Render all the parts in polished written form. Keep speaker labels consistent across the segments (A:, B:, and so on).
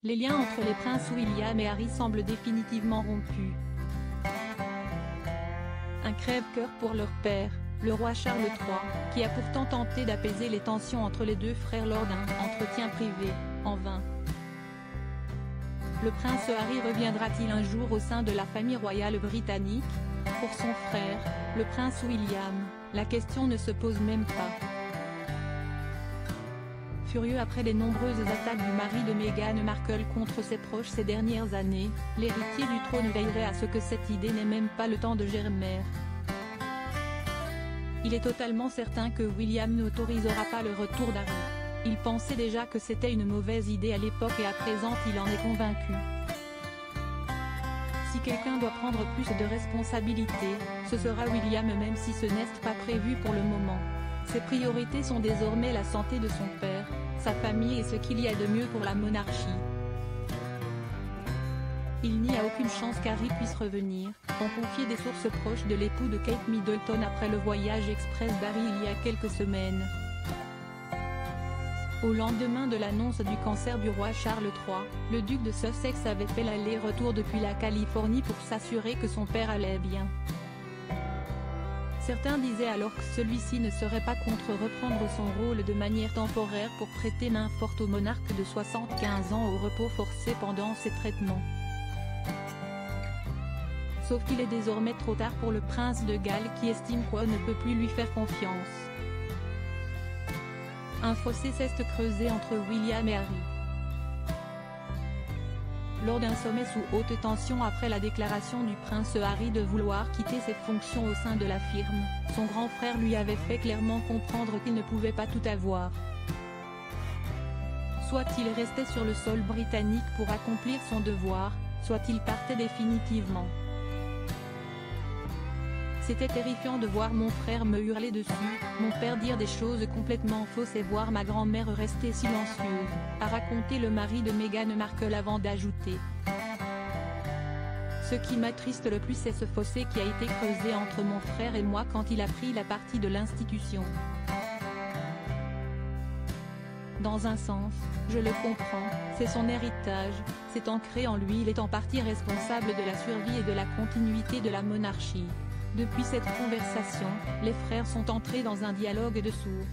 A: Les liens entre les princes William et Harry semblent définitivement rompus. Un crève-cœur pour leur père, le roi Charles III, qui a pourtant tenté d'apaiser les tensions entre les deux frères lors d'un entretien privé, en vain. Le prince Harry reviendra-t-il un jour au sein de la famille royale britannique? Pour son frère, le prince William, la question ne se pose même pas. Furieux après les nombreuses attaques du mari de Meghan Markle contre ses proches ces dernières années, l'héritier du trône veillerait à ce que cette idée n'ait même pas le temps de germer. Il est totalement certain que William n'autorisera pas le retour d'Harry. Il pensait déjà que c'était une mauvaise idée à l'époque et à présent il en est convaincu. Si quelqu'un doit prendre plus de responsabilités, ce sera William même si ce n'est pas prévu pour le moment. Ses priorités sont désormais la santé de son père, sa famille et ce qu'il y a de mieux pour la monarchie. Il n'y a aucune chance qu'Harry puisse revenir, ont confié des sources proches de l'époux de Kate Middleton après le voyage express d'Harry il y a quelques semaines. Au lendemain de l'annonce du cancer du roi Charles III, le duc de Sussex avait fait l'aller-retour depuis la Californie pour s'assurer que son père allait bien. Certains disaient alors que celui-ci ne serait pas contre reprendre son rôle de manière temporaire pour prêter main forte au monarque de 75 ans au repos forcé pendant ses traitements. Sauf qu'il est désormais trop tard pour le prince de Galles qui estime qu'on ne peut plus lui faire confiance. Un fossé s'est creusé entre William et Harry. Lors d'un sommet sous haute tension après la déclaration du prince Harry de vouloir quitter ses fonctions au sein de la firme, son grand frère lui avait fait clairement comprendre qu'il ne pouvait pas tout avoir. Soit il restait sur le sol britannique pour accomplir son devoir, soit il partait définitivement. C'était terrifiant de voir mon frère me hurler dessus, mon père dire des choses complètement fausses et voir ma grand-mère rester silencieuse, a raconté le mari de Meghan Markle avant d'ajouter. Ce qui m'attriste le plus c'est ce fossé qui a été creusé entre mon frère et moi quand il a pris la partie de l'institution. Dans un sens, je le comprends, c'est son héritage, c'est ancré en lui, il est en partie responsable de la survie et de la continuité de la monarchie. Depuis cette conversation, les frères sont entrés dans un dialogue de sourds.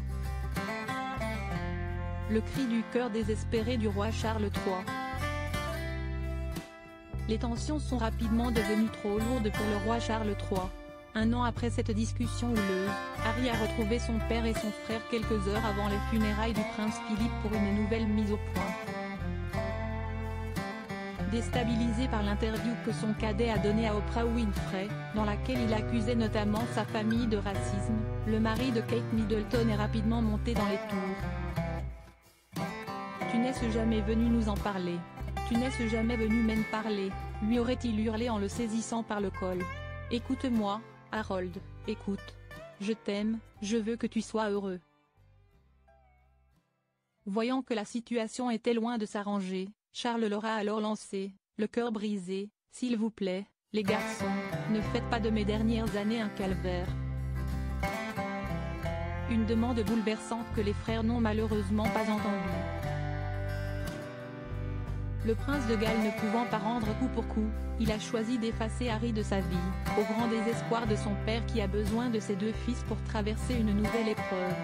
A: Le cri du cœur désespéré du roi Charles III. Les tensions sont rapidement devenues trop lourdes pour le roi Charles III. Un an après cette discussion houleuse, Harry a retrouvé son père et son frère quelques heures avant les funérailles du prince Philippe pour une nouvelle mise au point. Déstabilisé par l'interview que son cadet a donnée à Oprah Winfrey, dans laquelle il accusait notamment sa famille de racisme, le mari de Kate Middleton est rapidement monté dans les tours. « Tu n'es jamais venu nous en parler. Tu n'es jamais venu même parler », lui aurait-il hurlé en le saisissant par le col. « Écoute-moi, Harold, écoute. Je t'aime, je veux que tu sois heureux. » Voyant que la situation était loin de s'arranger, Charles leur a alors lancé, le cœur brisé, « S'il vous plaît, les garçons, ne faites pas de mes dernières années un calvaire. » Une demande bouleversante que les frères n'ont malheureusement pas entendue. Le prince de Galles ne pouvant pas rendre coup pour coup, il a choisi d'effacer Harry de sa vie, au grand désespoir de son père qui a besoin de ses deux fils pour traverser une nouvelle épreuve.